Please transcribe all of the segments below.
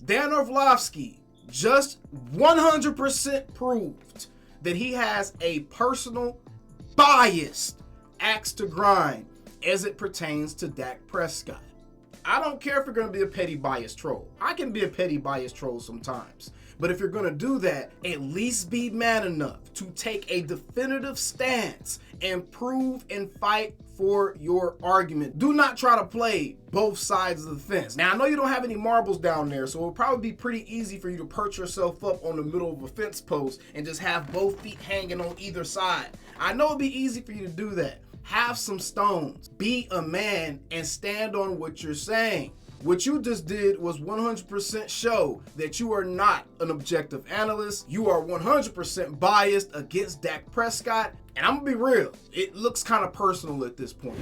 Dan Orlovsky just 100% proved that he has a personal biased axe to grind as it pertains to Dak Prescott. I don't care if you're going to be a petty bias troll. I can be a petty bias troll sometimes. But if you're going to do that, at least be man enough to take a definitive stance and prove and fight for your argument. Do not try to play both sides of the fence. Now, I know you don't have any marbles down there, so it'll probably be pretty easy for you to perch yourself up on the middle of a fence post and just have both feet hanging on either side. I know it'd be easy for you to do that. Have some stones. Be a man and stand on what you're saying. What you just did was 100% show that you are not an objective analyst. You are 100% biased against Dak Prescott. And I'm gonna be real, it looks kind of personal at this point.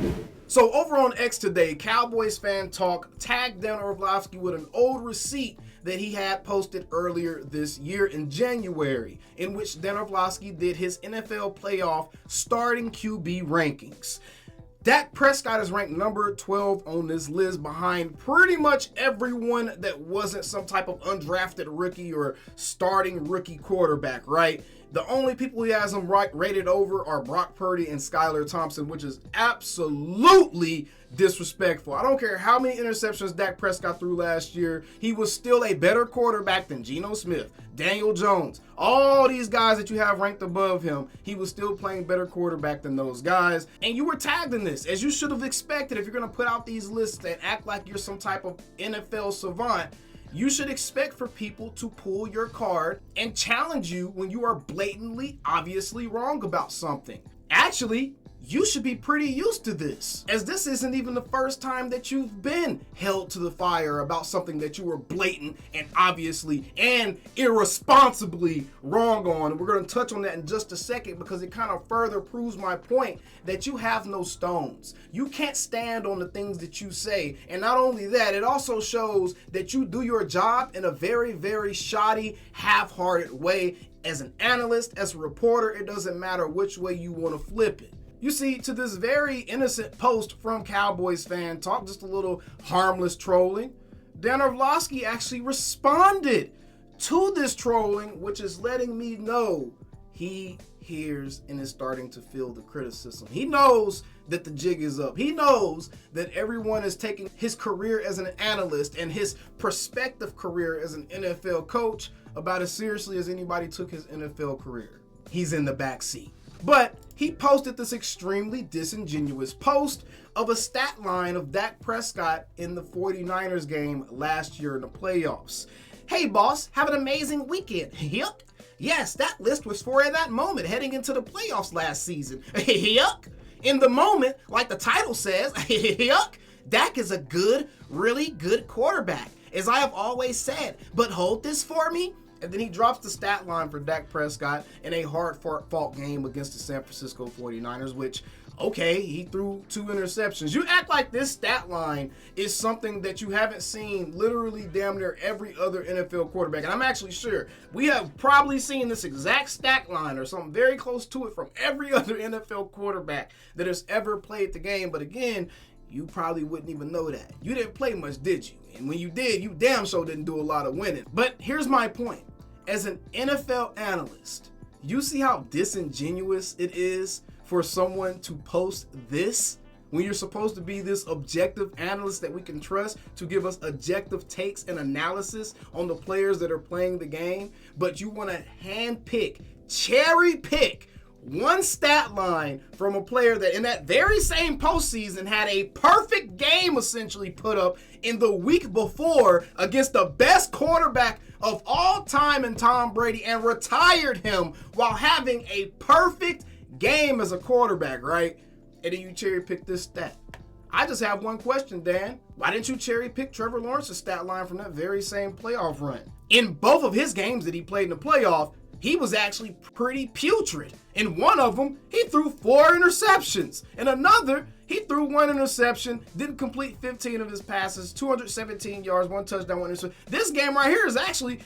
So over on X today, Cowboys Fan Talk tagged Dan Orlovsky with an old receipt that he had posted earlier this year in January, in which Dan Orlovsky did his NFL playoff starting QB rankings. Dak Prescott is ranked number 12 on this list behind pretty much everyone that wasn't some type of undrafted rookie or starting rookie quarterback, right? The only people he has him rated over are Brock Purdy and Skylar Thompson, which is absolutely disrespectful. I don't care how many interceptions Dak Prescott threw last year. He was still a better quarterback than Geno Smith, Daniel Jones, all these guys that you have ranked above him. He was still playing better quarterback than those guys. And you were tagged in this, as you should have expected. If you're going to put out these lists and act like you're some type of NFL savant, you should expect for people to pull your card and challenge you when you are blatantly, obviously wrong about something. Actually, you should be pretty used to this, as this isn't even the first time that you've been held to the fire about something that you were blatant and obviously and irresponsibly wrong on. And we're going to touch on that in just a second, because it kind of further proves my point that you have no stones. You can't stand on the things that you say. And not only that, it also shows that you do your job in a very, very shoddy, half-hearted way. As an analyst, as a reporter, it doesn't matter which way you want to flip it. You see, to this very innocent post from Cowboys Fan Talk, just a little harmless trolling, Dan Orlovsky actually responded to this trolling, which is letting me know he hears and is starting to feel the criticism. He knows that the jig is up. He knows that everyone is taking his career as an analyst and his prospective career as an NFL coach about as seriously as anybody took his NFL career. He's in the backseat. But he posted this extremely disingenuous post of a stat line of Dak Prescott in the 49ers game last year in the playoffs. Hey boss, have an amazing weekend. Yuck. Yes, that list was for that moment heading into the playoffs last season. Yuck. In the moment, like the title says, yuck, Dak is a good, really good quarterback, as I have always said. But hold this for me. And then he drops the stat line for Dak Prescott in a hard-fought game against the San Francisco 49ers, which, okay, he threw 2 interceptions. You act like this stat line is something that you haven't seen literally damn near every other NFL quarterback. And I'm actually sure we have probably seen this exact stat line or something very close to it from every other NFL quarterback that has ever played the game. But again, you probably wouldn't even know that. You didn't play much, did you? And when you did, you damn sure didn't do a lot of winning. But here's my point. As an NFL analyst, you see how disingenuous it is for someone to post this when you're supposed to be this objective analyst that we can trust to give us objective takes and analysis on the players that are playing the game, but you want to handpick, cherry pick one stat line from a player that in that very same postseason had a perfect game essentially put up in the week before against the best quarterback of all time in Tom Brady and retired him while having a perfect game as a quarterback, right? And then you cherry pick this stat. I just have one question, Dan. Why didn't you cherry pick Trevor Lawrence's stat line from that very same playoff run? In both of his games that he played in the playoff, he was actually pretty putrid. In one of them, he threw 4 interceptions. In another, he threw 1 interception, didn't complete 15 of his passes, 217 yards, 1 touchdown, 1 interception. This game right here is actually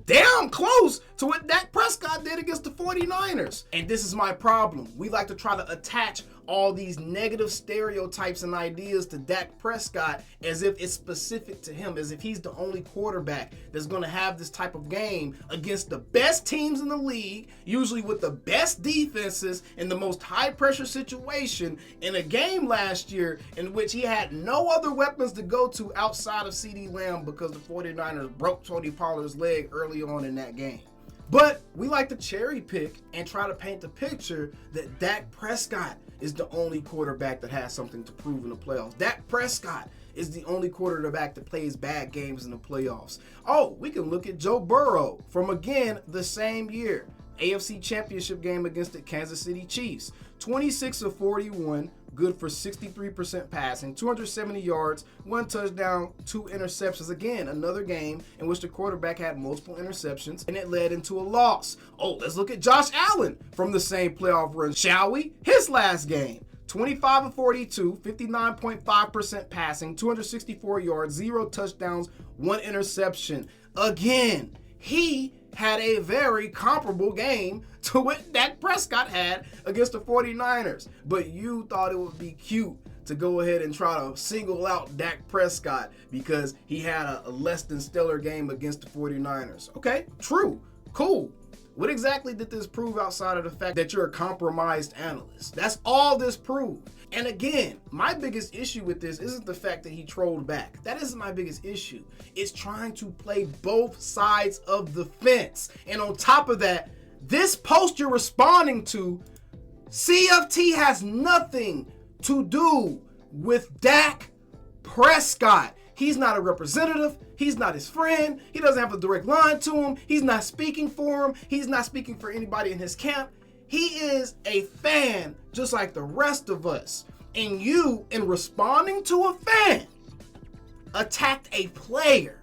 damn close to what Dak Prescott did against the 49ers. And this is my problem. We like to try to attach all these negative stereotypes and ideas to Dak Prescott as if it's specific to him, as if he's the only quarterback that's going to have this type of game against the best teams in the league, usually with the best defenses in the most high-pressure situation, in a game last year in which he had no other weapons to go to outside of CeeDee Lamb because the 49ers broke Tony Pollard's leg early on in that game. But we like to cherry pick and try to paint the picture that Dak Prescott is the only quarterback that has something to prove in the playoffs. Dak Prescott is the only quarterback that plays bad games in the playoffs. Oh, we can look at Joe Burrow from, again, the same year. AFC Championship game against the Kansas City Chiefs. 26 of 41, good for 63% passing, 270 yards, 1 touchdown, 2 interceptions. Again, another game in which the quarterback had multiple interceptions, and it led into a loss. Oh, let's look at Josh Allen from the same playoff run, shall we? His last game. 25 of 42, 59.5% passing, 264 yards, 0 touchdowns, 1 interception. Again, he had a very comparable game to what Dak Prescott had against the 49ers. But you thought it would be cute to go ahead and try to single out Dak Prescott because he had a less than stellar game against the 49ers. Okay, true, cool. What exactly did this prove outside of the fact that you're a compromised analyst? That's all this proved. And again, my biggest issue with this isn't the fact that he trolled back. That isn't my biggest issue. It's trying to play both sides of the fence. And on top of that, this post you're responding to, CFT has nothing to do with Dak Prescott. He's not a representative. He's not his friend. He doesn't have a direct line to him. He's not speaking for him. He's not speaking for anybody in his camp. He is a fan just like the rest of us. And you, in responding to a fan, attacked a player.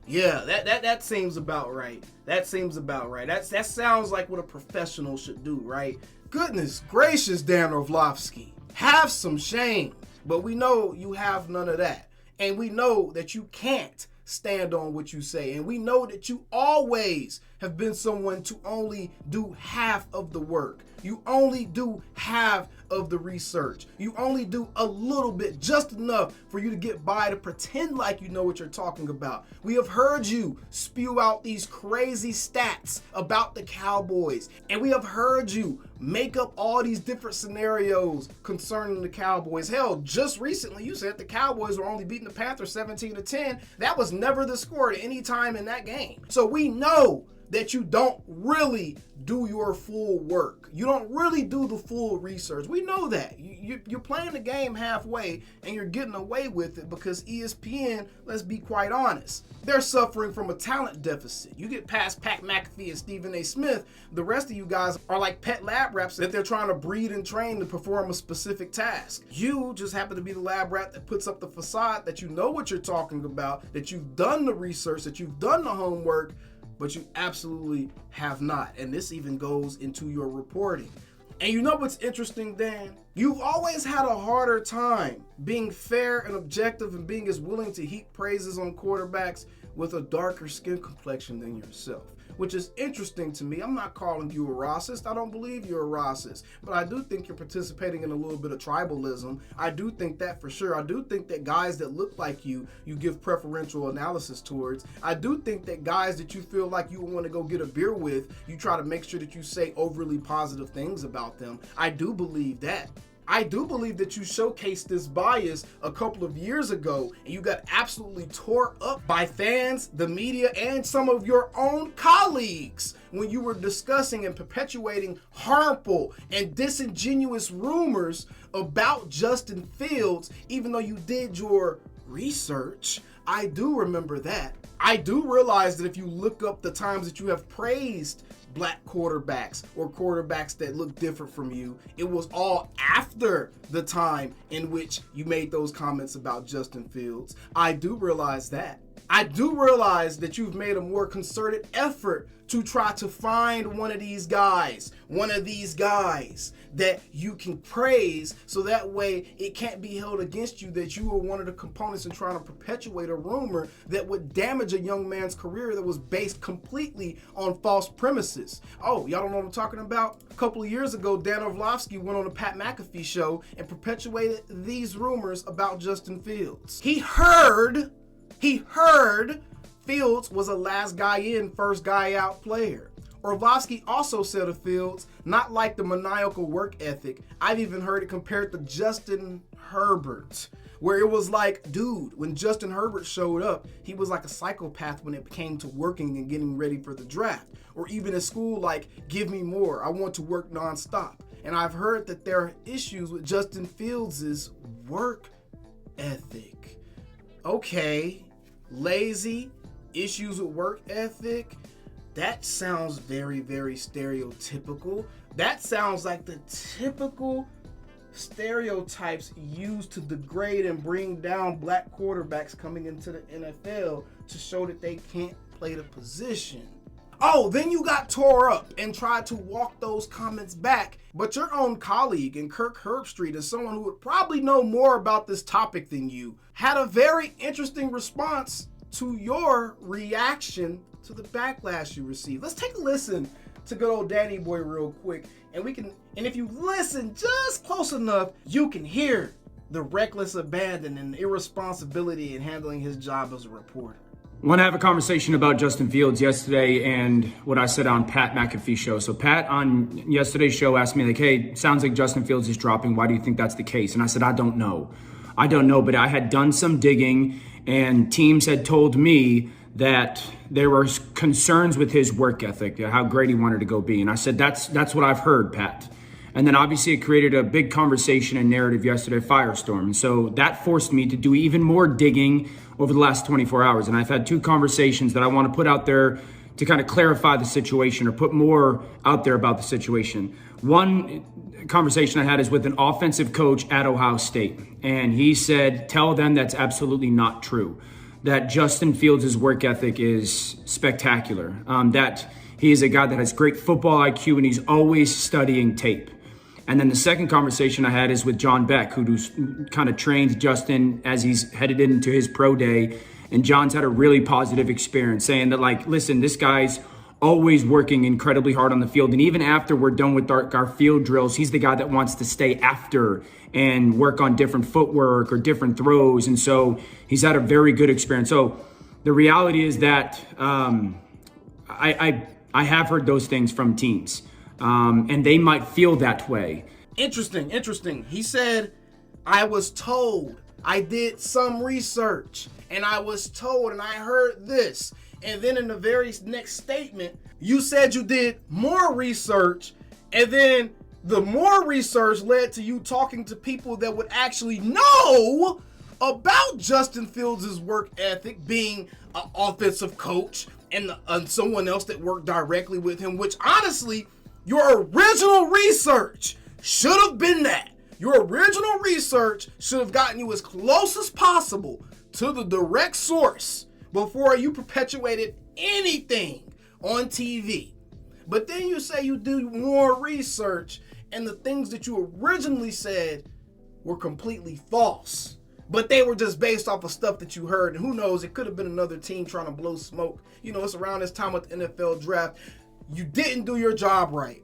Yeah, that seems about right. That seems about right. That sounds like what a professional should do, right? Goodness gracious, Dan Orlovsky. Have some shame. But we know you have none of that. And we know that you can't stand on what you say. And we know that you always have been someone to only do half of the work. You only do half of the research. You only do a little bit, just enough for you to get by to pretend like you know what you're talking about. We have heard you spew out these crazy stats about the Cowboys, and we have heard you make up all these different scenarios concerning the Cowboys. Hell, just recently you said the Cowboys were only beating the Panthers 17-10. That was never the score at any time in that game. So we know that you don't really do your full work. You don't really do the full research. We know that. You're playing the game halfway and you're getting away with it because ESPN, let's be quite honest, they're suffering from a talent deficit. You get past Pat McAfee and Stephen A. Smith, the rest of you guys are like pet lab rats that they're trying to breed and train to perform a specific task. You just happen to be the lab rat that puts up the facade that you know what you're talking about, that you've done the research, that you've done the homework, but you absolutely have not. And this even goes into your reporting. And you know what's interesting, Dan? You've always had a harder time being fair and objective and being as willing to heap praises on quarterbacks with a darker skin complexion than yourself, which is interesting to me. I'm not calling you a racist. I don't believe you're a racist, but I do think you're participating in a little bit of tribalism. I do think that for sure. I do think that guys that look like you give preferential analysis towards. I do think that guys that you feel like you want to go get a beer with, you try to make sure that you say overly positive things about them. I do believe that. I do believe that you showcased this bias a couple of years ago and you got absolutely tore up by fans, the media, and some of your own colleagues when you were discussing and perpetuating harmful and disingenuous rumors about Justin Fields, even though you did your research. I do remember that. I do realize that if you look up the times that you have praised black quarterbacks or quarterbacks that look different from you, it was all after the time in which you made those comments about Justin Fields. I do realize that. I do realize that you've made a more concerted effort to try to find one of these guys that you can praise, so that way it can't be held against you that you were one of the components in trying to perpetuate a rumor that would damage a young man's career that was based completely on false premises. Oh, y'all don't know what I'm talking about? A couple of years ago, Dan Orlovsky went on the Pat McAfee show and perpetuated these rumors about Justin Fields. He heard Fields was a last guy in, first guy out player. Orlovsky also said of Fields, not like the maniacal work ethic. I've even heard it compared to Justin Herbert, where it was like, dude, when Justin Herbert showed up, he was like a psychopath when it came to working and getting ready for the draft. Or even at school, like, give me more. I want to work nonstop. And I've heard that there are issues with Justin Fields' work ethic. Okay, lazy, issues with work ethic. That sounds very, very stereotypical. That sounds like the typical stereotypes used to degrade and bring down black quarterbacks coming into the NFL to show that they can't play the position. Oh, then you got tore up and tried to walk those comments back. But your own colleague and Kirk Herbstreit, as someone who would probably know more about this topic than you, had a very interesting response to your reaction to the backlash you received. Let's take a listen to good old Danny Boy real quick, and if you listen just close enough, you can hear the reckless abandon and irresponsibility in handling his job as a reporter. I want to have a conversation about Justin Fields yesterday and what I said on Pat McAfee's show. So Pat on yesterday's show asked me, like, hey, sounds like Justin Fields is dropping. Why do you think that's the case? And I said, I don't know, but I had done some digging, and teams had told me that there were concerns with his work ethic, how great he wanted to go be. And I said, that's what I've heard, Pat. And then obviously it created a big conversation and narrative yesterday, firestorm. And so that forced me to do even more digging over the last 24 hours. And I've had two conversations that I want to put out there to kind of clarify the situation or put more out there about the situation. One conversation I had is with an offensive coach at Ohio State. And he said, tell them that's absolutely not true, that Justin Fields' work ethic is spectacular, that he is a guy that has great football IQ and he's always studying tape. And then the second conversation I had is with John Beck, who's kind of trained Justin as he's headed into his pro day. And John's had a really positive experience, saying that, like, listen, this guy's always working incredibly hard on the field. And even after we're done with our field drills, he's the guy that wants to stay after and work on different footwork or different throws. And so he's had a very good experience. So the reality is that I have heard those things from teams. And they might feel that way. Interesting. He said, I was told, I did some research, and I was told, and I heard this. And then in the very next statement, you said you did more research, and then the more research led to you talking to people that would actually know about Justin Fields' work ethic, being an offensive coach and someone else that worked directly with him, which honestly, your original research should have been that. Your original research should have gotten you as close as possible to the direct source before you perpetuated anything on TV. But then you say you do more research and the things that you originally said were completely false. But they were just based off of stuff that you heard. And who knows, it could have been another team trying to blow smoke. You know, it's around this time with the NFL draft. You didn't do your job right.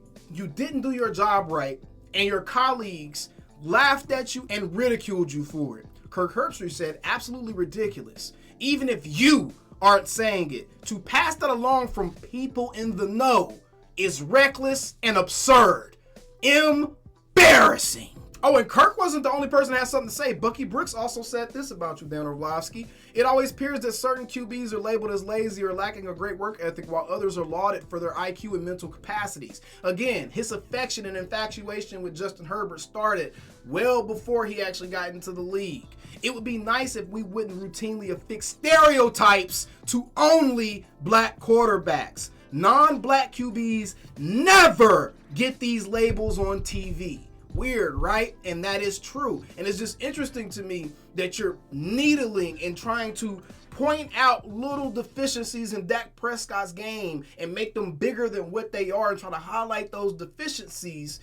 And your colleagues laughed at you and ridiculed you for it. Kirk Herbstreit said, absolutely ridiculous. Even if you aren't saying it, to pass that along from people in the know is reckless and absurd. Embarrassing. Oh, and Kirk wasn't the only person that had something to say. Bucky Brooks also said this about you, Dan Orlovsky. It always appears that certain QBs are labeled as lazy or lacking a great work ethic, while others are lauded for their IQ and mental capacities. Again, his affection and infatuation with Justin Herbert started well before he actually got into the league. It would be nice if we wouldn't routinely affix stereotypes to only black quarterbacks. Non-black QBs never get these labels on TV. Weird, right? And that is true. And it's just interesting to me that you're needling and trying to point out little deficiencies in Dak Prescott's game and make them bigger than what they are and try to highlight those deficiencies.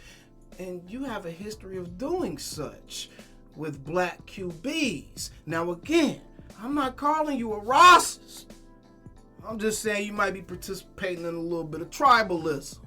And you have a history of doing such with black QBs. Now again, I'm not calling you a racist. I'm just saying you might be participating in a little bit of tribalism.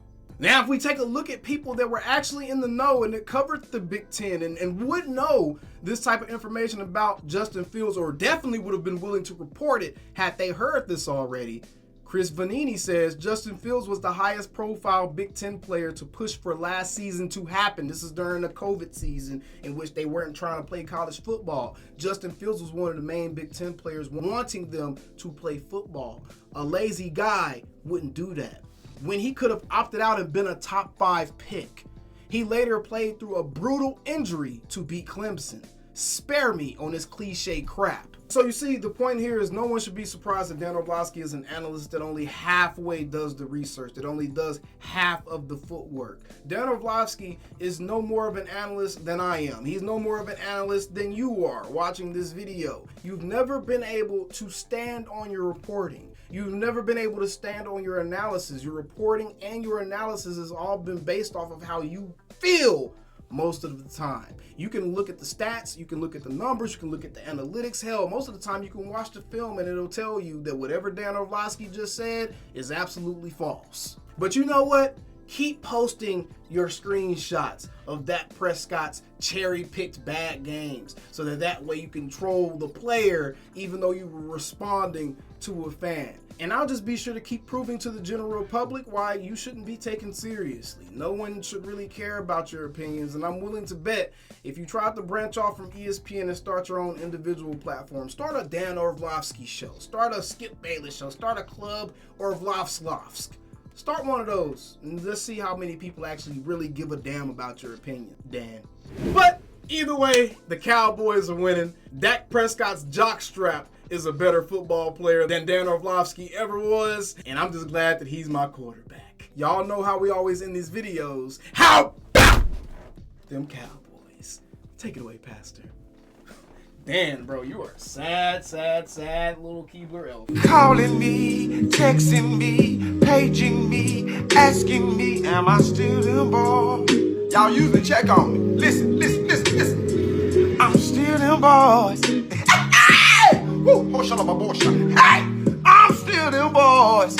Now, if we take a look at people that were actually in the know and that covered the Big Ten and would know this type of information about Justin Fields, or definitely would have been willing to report it had they heard this already, Chris Vanini says Justin Fields was the highest profile Big Ten player to push for last season to happen. This is during the COVID season in which they weren't trying to play college football. Justin Fields was one of the main Big Ten players wanting them to play football. A lazy guy wouldn't do that, when he could have opted out and been a top 5 pick. He later played through a brutal injury to beat Clemson. Spare me on this cliche crap. So you see, the point here is no one should be surprised that Dan Orlovsky is an analyst that only halfway does the research, that only does half of the footwork. Dan Orlovsky is no more of an analyst than I am. He's no more of an analyst than you are watching this video. You've never been able to stand on your reporting. You've never been able to stand on your analysis. Your reporting and your analysis has all been based off of how you feel most of the time. You can look at the stats, you can look at the numbers, you can look at the analytics. Hell, most of the time you can watch the film and it'll tell you that whatever Dan Orlovsky just said is absolutely false. But you know what? Keep posting your screenshots of Dak Prescott's cherry-picked bad games so that way you can troll the player even though you were responding to a fan. And I'll just be sure to keep proving to the general public why you shouldn't be taken seriously. No one should really care about your opinions, and I'm willing to bet if you try to branch off from ESPN and start your own individual platform, start a Dan Orlovsky show, start a Skip Bayless show, start a Club Orlovsky. Start one of those and let's see how many people actually really give a damn about your opinion, Dan. But either way, the Cowboys are winning. Dak Prescott's jockstrap is a better football player than Dan Orlovsky ever was, and I'm just glad that he's my quarterback. Y'all know how we always end these videos. How about them Cowboys? Take it away, Pastor. Dan, bro, you are a sad little Keebler elf. Calling me, texting me, paging me, asking me, am I still them boys? Y'all usually check on me. Listen. I'm still them boys. Hey! Woo! Oh, shut up, my boy. Hey! I'm still them boys.